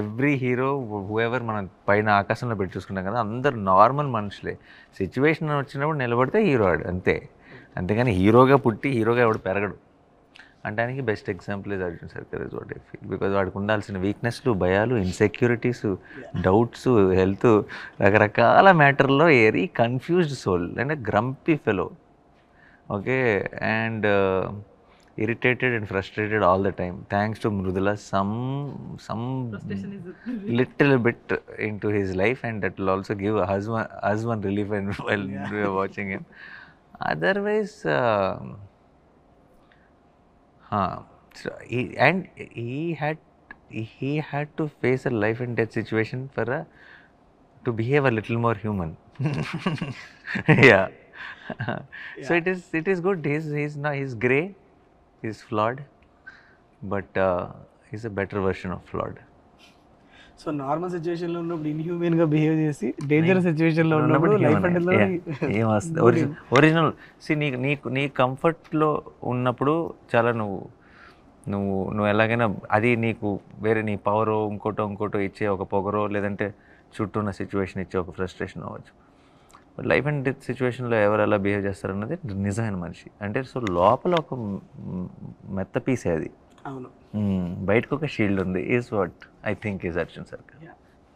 every hero, whoever మనం పైన ఆకాశంలో పెట్టి చూసుకున్నాం కదా, అందరు normal మనుషులే. Situation వచ్చినప్పుడు నిలబడితే హీరో ఆడు అంతే. అంతేగాని హీరోగా పుట్టి హీరోగా ఎవడు పెరగడు. అంటానికి best example is Arjun Sarkar is what I feel. Because వాడికి ఉండాల్సిన వీక్నెస్లు, భయాలు, ఇన్సెక్యూరిటీస్, డౌట్స్, హెల్త్, రకరకాల మ్యాటర్లో very confused soul and grumpy fellow. Okay, and irritated and frustrated all the time. Thanks to Mrudula, some little bit into his life, and that will also give us one relief while we are watching him. Otherwise, he had to face a life and death situation to behave a little more human. Yeah. So it is good. He's grey, he's flawed, but he's a better version of flawed.
So normal situation లో ఉన్నప్పుడు inhuman గా behave చేసి dangerous situation లో ఉన్నప్పుడు life and
original. నీ కంఫర్ట్లో ఉన్నప్పుడు చాలా నువ్వు ఎలాగైనా అది నీకు వేరే నీ పవరో ఇంకోటో ఇచ్చే ఒక పొగరో, లేదంటే చుట్టూ ఉన్న సిచ్యువేషన్ ఇచ్చే ఒక ఫ్రస్ట్రేషన్ అవ్వచ్చు. లైఫ్ అండ్ డెత్ సిచ్యువేషన్లో ఎవరు ఎలా బిహేవ్ చేస్తారన్నది నిజమైన మనిషి అంటే. సో లోపల ఒక మెత్త పీసే అది.
అవును,
బయటకు ఒక షీల్డ్ ఉంది. Is what I think is Arjun సర్కార్.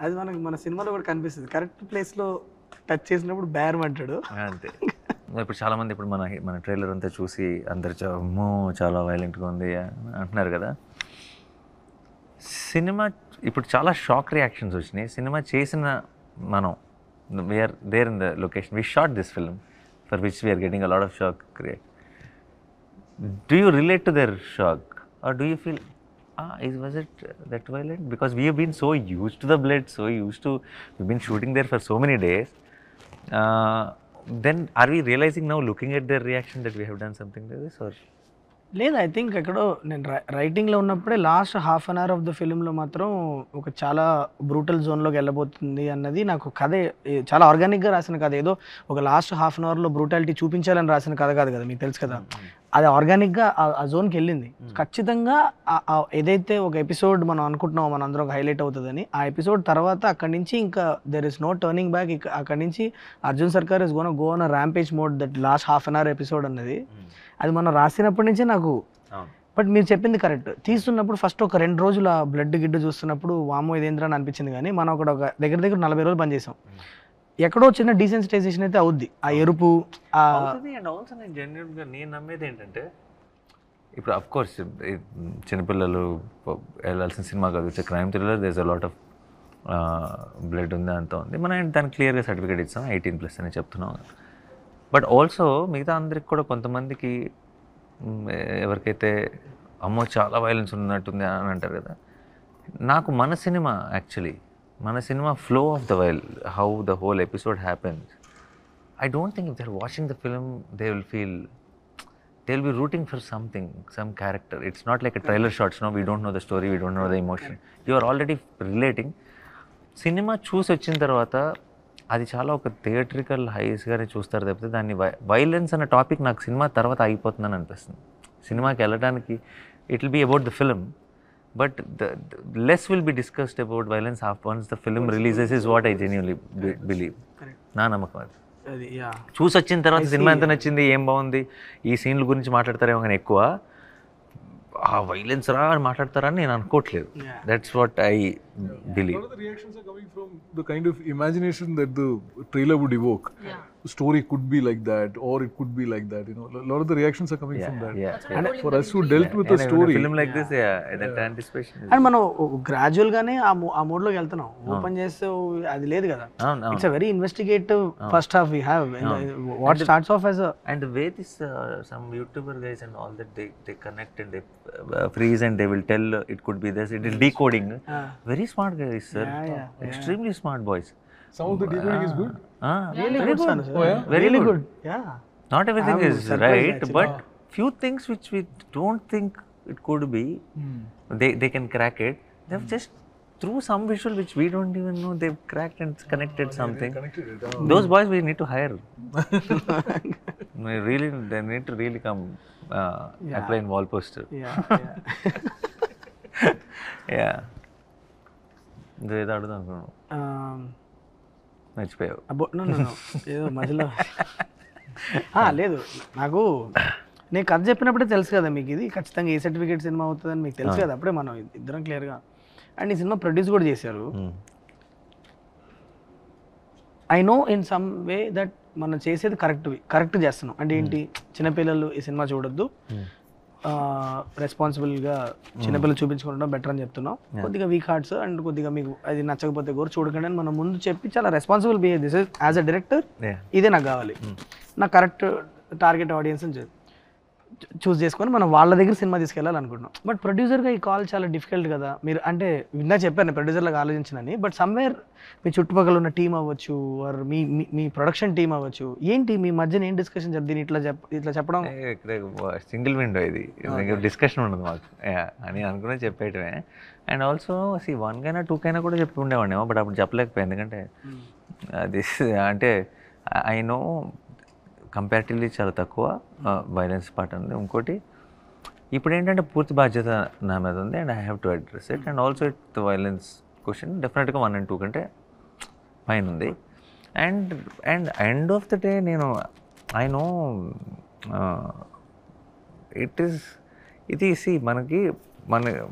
అది మన సినిమాలో కూడా కనిపిస్తుంది. కరెక్ట్ ప్లేస్లో టచ్ చేసినప్పుడు బేరం అంటాడు
అంతే. ఇప్పుడు చాలామంది ఇప్పుడు మన ట్రైలర్ అంతా చూసి అందరు చాలా వైలెంట్గా ఉంది అంటున్నారు కదా. సినిమా ఇప్పుడు చాలా షాక్ రియాక్షన్స్ వచ్చినాయి. సినిమా చేసిన మనం we are there in the location. We shot this film for which we are getting a lot of shock. Do you relate to their shock, or do you feel was it that violent? Because we have been so used to the blood, we've been shooting there for so many days. Then are we realizing now, looking at their reaction, that we have done something like this? Or
లేదు, I think ఎక్కడో నేను రైటింగ్లో ఉన్నప్పుడే last half an hour of the ఫిల్మ్లో మాత్రం ఒక చాలా brutal జోన్లోకి వెళ్ళబోతుంది అన్నది నాకు కథ చాలా ఆర్గానిక్గా రాసిన కథ. ఏదో ఒక లాస్ట్ హాఫ్ అన్ అవర్లో బ్రూటాలిటీ చూపించాలని రాసిన కథ కాదు కదా, మీకు తెలుసు కదా. అది ఆర్గానిక్గా ఆ జోన్కి వెళ్ళింది. ఖచ్చితంగా ఏదైతే ఒక ఎపిసోడ్ మనం అనుకుంటున్నామో మన అందరం హైలైట్ అవుతుందని, ఆ ఎపిసోడ్ తర్వాత అక్కడి నుంచి ఇంకా there is no turning back. అక్కడి నుంచి Arjun Sarkar is gonna go on a rampage mode. That last half an hour episode అన్నది అది మనం రాసినప్పటి నుంచే నాకు బట్ మీరు చెప్పింది కరెక్ట్. తీస్తున్నప్పుడు ఫస్ట్ ఒక 2 రోజులు ఆ బ్లడ్ గిడ్డు చూస్తున్నప్పుడు వామో ఇదేంద్రా అని అనిపించింది, కానీ మనం అక్కడ ఒక దగ్గర 40 రోజులు పనిచేసాం. ఎక్కడో చిన్న డీసెన్సిటైజేషన్ అయితే అవుద్ది, ఆ ఎరుపు
అండ్ ఆల్సో నేను జెన్యున్గా నేను నమ్మేది ఏంటంటే, ఇప్పుడు అఫ్ కోర్స్ చిన్నపిల్లలు వెళ్ళాల్సిన సినిమా కాదు, it's crime thriller, there is a lot of blood ఉంది, అంతా ఉంది. మనం దానికి క్లియర్గా సర్టిఫికేట్ ఇస్తాం 18+ అని చెప్తున్నాం. బట్ ఆల్సో మిగతా అందరికి కూడా కొంతమందికి ఎవరికైతే అమ్మో చాలా వైలెన్స్ ఉన్నట్టుంది అని అంటారు కదా, నాకు మన cinema flow of the while, how the whole episode happens, I don't think if they're watching the film, they'll be rooting for something, some character. It's not like a trailer shots, no, we don't know the story, we don't know the emotion. You are already relating. Cinema చూసి వచ్చిన తర్వాత అది చాలా ఒక theatrical హైస్గానే చూస్తారు తప్పితే దాన్ని violence అనే టాపిక్ నాకు సినిమా తర్వాత అయిపోతుందని అనిపిస్తుంది. సినిమాకి వెళ్ళడానికి it will be about the film, but the less will be discussed about violence once the film releases is what I genuinely believe. నా నమ్మకం అది. చూసి వచ్చిన తర్వాత సినిమా ఎంత నచ్చింది, ఏం బాగుంది, ఈ సీన్ల గురించి మాట్లాడతారేమో కానీ ఎక్కువ ఆ వైలెన్స్ రా అని మాట్లాడతారని నేను అనుకోవట్లేదు. That's what I believe.
A lot of the reactions are coming from the kind of imagination that the trailer would evoke. The story could be like that, or it could be like that. You know, a lot of the reactions are coming from that. And for us who dealt with the story,
film like this, that anticipation is.
And మనం gradual గానే ఆ మోడ్లోకి వెళ్తున్నాం. Open చేస్తే అది లేదు కదా, it's a very investigative first half we have. What starts off as
And the way this some YouTuber guys and all that they connect and they freeze and they will tell it could be this, it is decoding. Very smart guys, sir. Extremely smart boys.
some of the decoding is good.
really good, sir.
Very
really
good.
good. Yeah.
Not everything is right, but few things which we don't think it could be, they can crack it. They've just through some visual which we don't even know, they've cracked and connected something.
Connected it.
Those boys we need to hire. They need to really come apply in wall poster. Yeah. ఏదో అడుగుదాం అనుకున్నాను, మర్చిపోయావు.
ఏదో మధ్యలో లేదు, నాకు నేను కథ చెప్పినప్పుడే తెలుసు కదా మీకు ఇది ఖచ్చితంగా ఏ సర్టిఫికేట్ సినిమా అవుతుందని మీకు తెలుసు కదా, అప్పుడే మనం ఇద్దరం క్లియర్గా. అండ్ ఈ సినిమా ప్రొడ్యూస్ కూడా చేశారు. I know in some way that మనం చేసేది కరెక్ట్ చేస్తున్నాం. అంటే ఏంటి, చిన్నపిల్లలు ఈ సినిమా చూడొద్దు, రెస్పాన్సిబుల్గా చిన్నపిల్లలు చూపించుకుంటాం బెటర్ అని చెప్తున్నాం. కొద్దిగా వీక్ హార్ట్స్ అండ్ కొద్దిగా మీకు అది నచ్చకపోతే కూడా చూడకండి అని మనం ముందు చెప్పి చాలా responsible behave. This is as a director ఇదే నాకు కావాలి, నాకు కరెక్ట్ టార్గెట్ ఆడియన్స్ అని చూస్ చేసుకొని మనం వాళ్ళ దగ్గర సినిమా తీసుకెళ్ళాలనుకుంటున్నాం. బట్ ప్రొడ్యూసర్గా ఈ కాల్ చాలా డిఫికల్ట్ కదా. మీరు అంటే విన్నా చెప్పాను ప్రొడ్యూసర్లాగా ఆలోచించినని, బట్ సమ్వేర్ మీ చుట్టుపక్కల ఉన్న టీం అవ్వచ్చు, ఆర్ మీ ప్రొడక్షన్ టీం అవ్వచ్చు, ఏంటి మీ మధ్యన ఏం డిస్కషన్ దీన్ని ఇట్లా చెప్పడం?
సింగిల్ విండో ఇది, డిస్కషన్ ఉండదు మాకు అని అనుకునే చెప్పేయటమే. అండ్ ఆల్సో వన్ కైనా 2 కైనా కూడా చెప్పి ఉండేవాడినేమో, బట్ అప్పుడు చెప్పలేకపోయాను. ఎందుకంటే అది అంటే ఐ నో కంపారిటివ్లీ చాలా తక్కువ వైలెన్స్ పార్ట్ ఉంది. ఇంకోటి ఇప్పుడు ఏంటంటే పూర్తి బాధ్యత నా మీద ఉంది, and I have to address it. And also it the violence question డెఫినెట్గా 1 and 2 కంటే పైన ఉంది. And end of the day నేను ఐ నో ఇది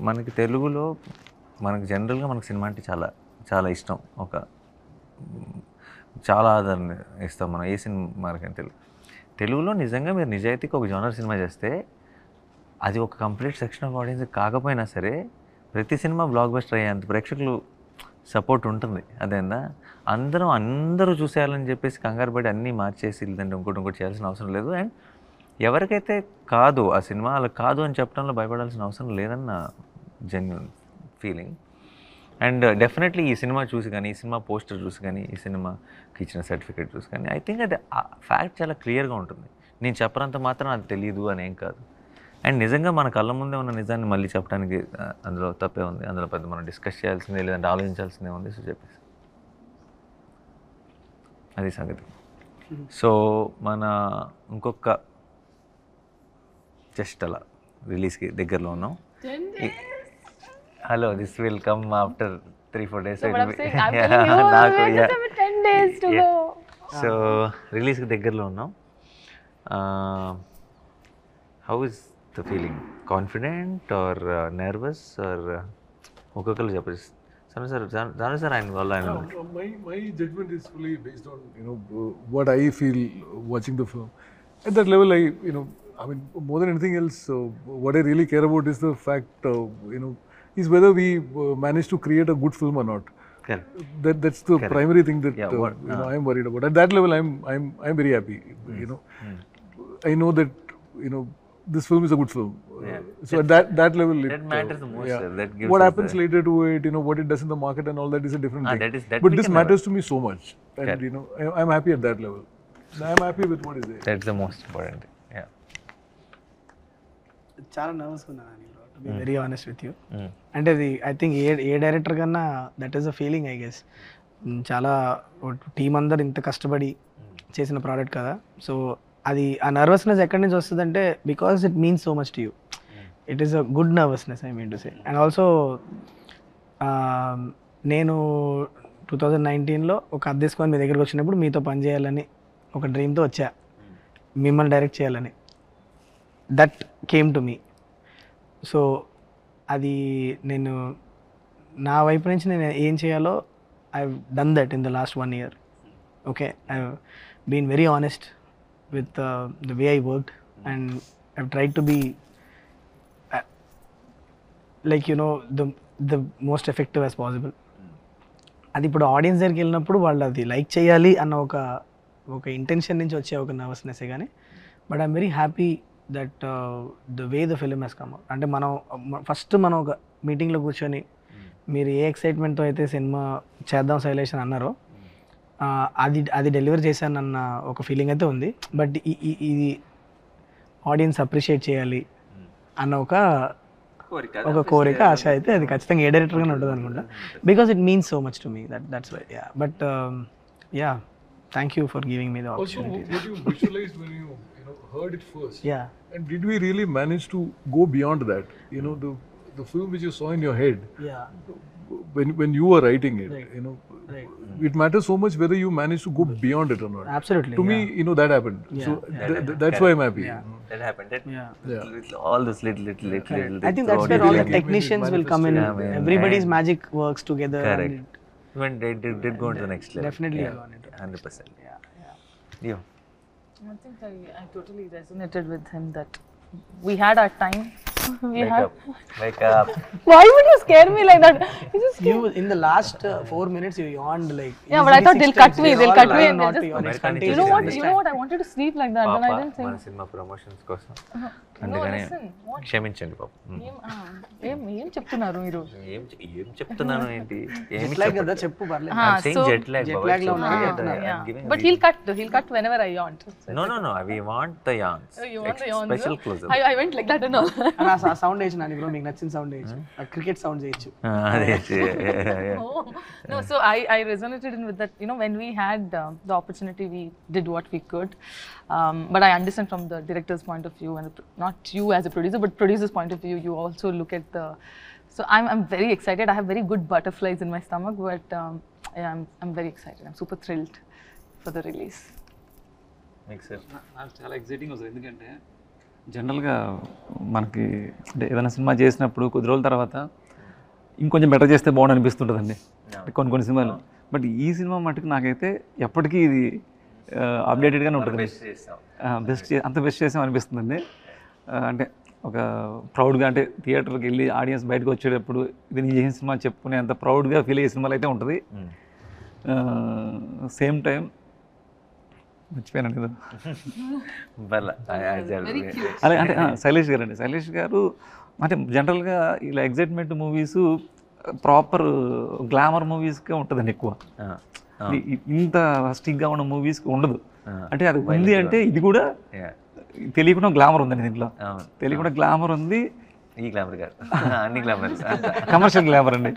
మనకి తెలుగులో మనకి జనరల్గా మనకి సినిమా అంటే చాలా చాలా ఇష్టం, చాలా ఆదరణ ఇస్తాం మనం ఏ సినిమాకి. తెలుగులో నిజంగా మీరు నిజాయితీకి ఒక జోనర్ సినిమా చేస్తే అది ఒక కంప్లీట్ సెక్షన్ ఆఫ్ ఆడియన్స్ కాకపోయినా సరే ప్రతి సినిమా బ్లాక్ బస్టర్ అయ్యేంత ప్రేక్షకులు సపోర్ట్ ఉంటుంది. అదేందా అందరూ చూసేయాలని చెప్పేసి కంగారు పడి అన్నీ మార్చేసి లేదంటే ఇంకోటి చేయాల్సిన అవసరం లేదు. అండ్ ఎవరికైతే కాదు ఆ సినిమా అలా కాదు అని చెప్పడంలో భయపడాల్సిన అవసరం లేదన్న జెన్యూన్ ఫీలింగ్. అండ్ డెఫినెట్లీ ఈ సినిమా చూసి కానీ, ఈ సినిమా పోస్టర్ చూసి కానీ, ఈ సినిమాకి ఇచ్చిన సర్టిఫికేట్ చూసి కానీ ఐ థింక్ అది ఫ్యాక్ట్ చాలా క్లియర్గా ఉంటుంది. నేను చెప్పనంత మాత్రం అది తెలియదు అని ఏం కాదు. అండ్ నిజంగా మన కళ్ళ ముందే ఉన్న నిజాన్ని మళ్ళీ చెప్పడానికి అందులో తప్పే ఉంది, అందులో పెద్ద మనం డిస్కస్ చేయాల్సిందే లేదంటే ఆలోచించాల్సిందే ఉంది. సో చెప్పేసి అది సంగతి. సో మన ఇంకొక జస్ట్ అలా రిలీజ్కి దగ్గరలో ఉన్నాం. Hello, this will come after 3-4 days. So రిలీజ్కి దగ్గరలో ఉన్నాం. How is the feeling? Confident or nervous or ఒక్కొక్కరు చెప్పచ్చు. జాను సార్ ఆయన వల్ల ఆయన
My judgment is fully based on what I feel watching the film. At that level, I mean, more than anything else, what I really care about is the fact, is whether we manage to create a good film or not.
Correct.
That's the primary thing that
Yeah,
I'm worried about. At that level, I'm very happy. I know that this film is a good film. So at that level,
that matters the most. Sir. That gives
what
us
happens later to it, what it does in the market and all that is a different thing.
that
But
we
this
can
matters to me so much, and I'm happy at that level. I'm happy with what is there.
That's the most important thing. Yeah.
చాలా నర్వస్గా ఉన్నాను to be very honest with you. అంటే అది I think A director కన్నా that is a feeling I guess. చాలా team అందరు ఇంత కష్టపడి చేసిన ప్రోడక్ట్ కదా. సో అది ఆ నర్వస్నెస్ ఎక్కడి నుంచి వస్తుందంటే because it means so much to you. It is a good nervousness I mean to say. And also నేను 2019లో ఒక అద్దె తీసుకొని మీ దగ్గరికి వచ్చినప్పుడు మీతో పనిచేయాలని ఒక డ్రీమ్తో వచ్చా, మిమ్మల్ని డైరెక్ట్ చేయాలని. That came to me. So అది నేను నా వైపు నుంచి నేను ఏం చేయాలో I done that in the last 1 year. Okay, I been very honest with the way I worked, and I've tried to be like the most effective as possible. అది ఇప్పుడు ఆడియన్స్ దగ్గరికి వెళ్ళినప్పుడు వాళ్ళు అది లైక్ చేయాలి అన్న ఒక ఇంటెన్షన్ నుంచి వచ్చే ఒక నర్వస్నెస్సే కానీ, but I'm very happy that the way the film has come out. అంటే మనం ఒక మీటింగ్లో కూర్చొని మీరు ఏ ఎక్సైట్మెంట్తో అయితే సినిమా చేద్దాం శైలేష్ అని అన్నారో అది డెలివర్ చేశానన్న ఒక ఫీలింగ్ అయితే ఉంది. బట్ ఇది ఆడియన్స్ అప్రిషియేట్ చేయాలి అన్న ఒక కోరిక, ఆశ అయితే అది ఖచ్చితంగా ఏ డైరెక్టర్గానే ఉంటుంది అనుకుంటా. Because it means so much to me, that's why. Yeah, but yeah, thank you for giving me the opportunity.
What you visualized when you heard it first?
Yeah.
And did we really manage to go beyond that? The film which you saw in your head,
Yeah.
when you were writing it,
Right.
it matters so much whether you manage to go beyond it or not.
Absolutely.
To me, that happened.
Yeah.
So that's why I'm happy.
That happened.
Yeah.
All those little
I think that's where all the technicians will come in.
Yeah, man.
Everybody's magic works together.
Correct.
And
When they did go into the next level.
Definitely
Yeah.
gone into
100%.
yeah.
Yeah.
I think I totally resonated with him that we had our time.
Wake up.
Why would you scare me like that? You just
You in the last 4 minutes you yawned like.
Yeah, but I
easily
thought they'll
6
cut
times.
me,
They
they'll
all
cut me
lie
and
not
they'll
to your
just-
advantage.
you know what? I wanted to sleep like that, then I didn't think.
మన cinema promotions కోసం
No,
అందుకని
listen. What?
క్షమించండి పాపం.
ఏం చెప్తున్నారు మీరు?
ఏం చెప్తున్నాను ఏంటి?
Jet lag కదా చెప్పు పర్లేదు.
Ah,
I'm saying
so-
jet lag.
jet
Baba.
lag లో
So,
ఉన్నా
I'm
చెప్తున్నా.
giving a
But he'll cut whenever I yawned.
No. We want the yawns.
Oh, you want the yawns?
Special close-up.
I went like that and all.
ఆ sound వేయచ్చు Nani bro, మీకు నచ్చిన sound వేయచ్చు, cricket sound చేయొచ్చు.
అదే
Oh. No, so I resonated with that. When we had the opportunity, we did what we could. But I understand from the director's point of view, and not you as a producer, but producer's point of view, you also look at the. So I'm very excited. I have very good butterflies in my stomach, but yeah, I'm very excited. I'm super thrilled for the release.
Makes sense.
నాకు చాలా exciting వస్తుంది. ఎందుకంటే జనరల్గా మనకి అంటే ఏదైనా cinema చేసినప్పుడు కొద్ది రోజుల తర్వాత ఇంకొంచెం బెటర్ చేస్తే బాగుండు అనిపిస్తుంటుందండి కొన్ని సినిమాలు. బట్ ఈ సినిమా మటుకు నాకైతే ఎప్పటికీ ఇది అప్డేటెడ్గానే ఉంటుంది. అంత బెస్ట్ చేసాం అనిపిస్తుందండి. అంటే ఒక ప్రౌడ్గా, అంటే థియేటర్కి వెళ్ళి ఆడియన్స్ బయటకు వచ్చేటప్పుడు ఇది నేను చేసిన సినిమా చెప్పుకునే అంత ప్రౌడ్గా ఫీల్ అయ్యే సినిమాలు అయితే ఉంటుంది. సేమ్ టైం మర్చిపోయాను కదా. అదే అంటే శైలేష్ గారు అండి. శైలేష్ గారు అంటే జనరల్గా ఇలా ఎగ్జైట్మెంట్ మూవీస్ ప్రాపర్ గ్లామర్ మూవీస్కే ఉంటుందండి ఎక్కువ. ఇంత స్టిక్గా ఉన్న మూవీస్కి ఉండదు. అంటే అది ఉంది అంటే ఇది కూడా తెలియకుండా గ్లామర్ ఉందండి దీంట్లో. తెలియకుండా గ్లామర్ ఉంది.
ఈ గ్లామర్ కాదు, అన్ని గ్లామర్,
కమర్షియల్ గ్లామర్ అండి.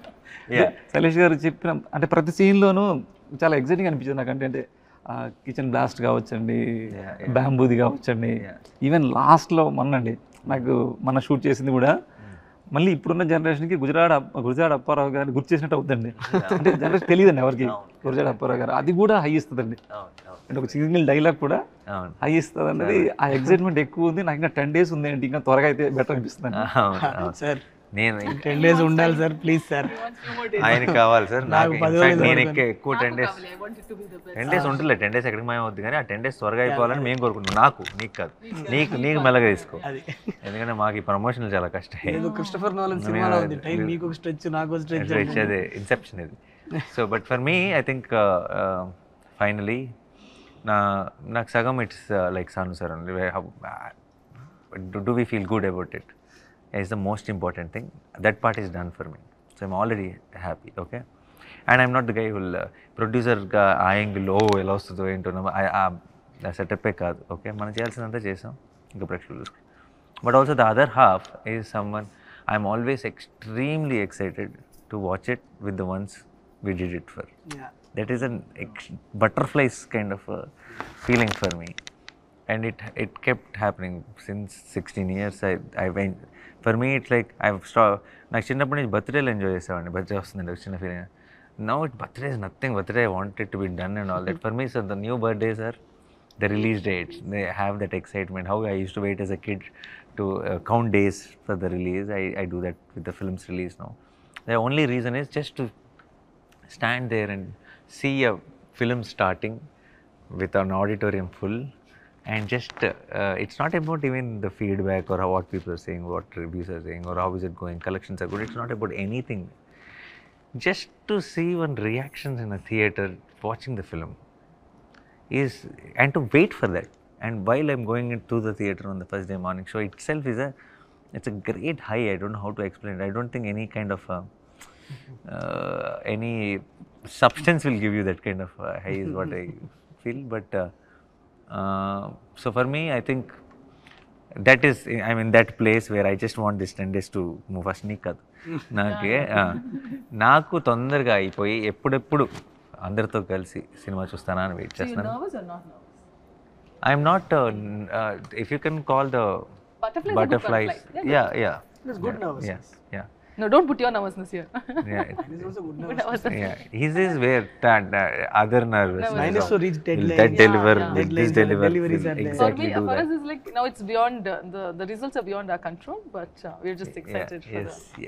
శైలేష్ గారు చెప్పిన అంటే ప్రతి సీన్లోనూ చాలా ఎగ్జైటింగ్ అనిపించింది నాకు. అంటే కిచెన్ బ్లాస్ట్ కావచ్చండి, బ్యాంబూది కావచ్చండి, ఈవెన్ లాస్ట్లో మొన్నండి నాకు షూట్ చేసింది కూడా మళ్ళీ ఇప్పుడున్న జనరేషన్కి గురజాడ అప్పారావు గారిని గుర్తు చేసినట్టు అవుతుందండి. అంటే జనరేషన్ తెలియదండి ఎవరికి గురజాడ అప్పారావు గారు, అది కూడా హై ఇస్తుందండి. అంటే ఒక సింగిల్ డైలాగ్ కూడా హై ఇస్తుంది అన్నది, ఆ ఎక్సైట్మెంట్ ఎక్కువ ఉంది. నాకు ఇంకా 10 days ఉంది ఏంటి, ఇంకా త్వరగా అయితే బెటర్ అనిపిస్తుంది.
సార్
నేను
10 days ఉండాలి సార్, ప్లీజ్ సార్.
ఆయన కావాలి సార్. నాకు
నాకు 10
ఇన్ఫాక్ట్
రోజులు
నేను ఎక్కువ 10 days 10 days ఉంటలే. 10 days ఎక్కడికి మాయమవుద్ది, కానీ ఆ 10 days త్వరగా అయిపోవాలని మేము కోరుకుంటున్నాం. నాకు, నీకు కాదు, నీకు మెల్లగా తీసుకో. ఎందుకంటే మాకు ఈ ప్రమోషన్లు చాలా కష్టం.
ఏదో క్రిస్టోఫర్ నోలన్ సినిమాలో ఉంది, టైం మీకు ఒక స్ట్రెచ్ నాకు ఒక స్ట్రెచ్.
అదే ఇన్సెప్షన్ ఇది. So but for me I think finally నాకు సగం it's like Sanu sir only. Do we feel good about it is the most important thing. That part is done for me, so I'm already happy. Okay, and I'm not the guy who will producer ga angle ela vastudo ento a setup e kaadu. Okay, మనం చేయాల్సినంత చేసాం, ఇంకా ప్రేక్షకులు. But also the other half is someone I'm always extremely excited to watch it with the ones we did it for. That is an butterflies kind of a feeling for me, and it kept happening since 16 years. I went. For me, it's like నాకు చిన్నప్పటి నుంచి బర్త్డేలు enjoy చేసేవాడిని. Birthday వస్తుందండి ఒక చిన్న feeling. Now it birthday is nothing. Birthday I wanted to be done and all that. For me sir the new birthdays are the release dates. They have that excitement. How I use to wait as a kid to count days for the release. I do that with the film's release now. The only reason is just to stand there and see a film starting with an auditorium full. And just, it's not about even the feedback or what people are saying, what reviews are saying, or how is it going, collections are good. It's not about anything. Just to see one reactions in a theater watching the film and to wait for that. And while I'm going into the theater on the first day morning show itself it's a great high. I don't know how to explain it. I don't think any kind of any substance will give you that kind of high is what I feel. But so for me, I think that is, I'm in that place where I just want this 10 days to move fast. నీ కాదు, నాకు తొందరగా అయిపోయి ఎప్పుడెప్పుడు అందరితో కలిసి cinema చూస్తానా అని వెయిట్ చేస్తాను. I'm not, if you can call the butterflies. Yeah.
It's good nervousness.
Yeah.
No, don't put your nervousness here.
Yeah.
It is also good nervousness.
Yeah. His is where that other nervous.
Mine is to reach deadline.
That deliver,
Yeah.
this
Deadlines,
deliver,
deliveries are there.
exactly
For
do
me, for
that.
us, it's like now it's beyond the results are beyond our control, but we're just excited for
Yes.
the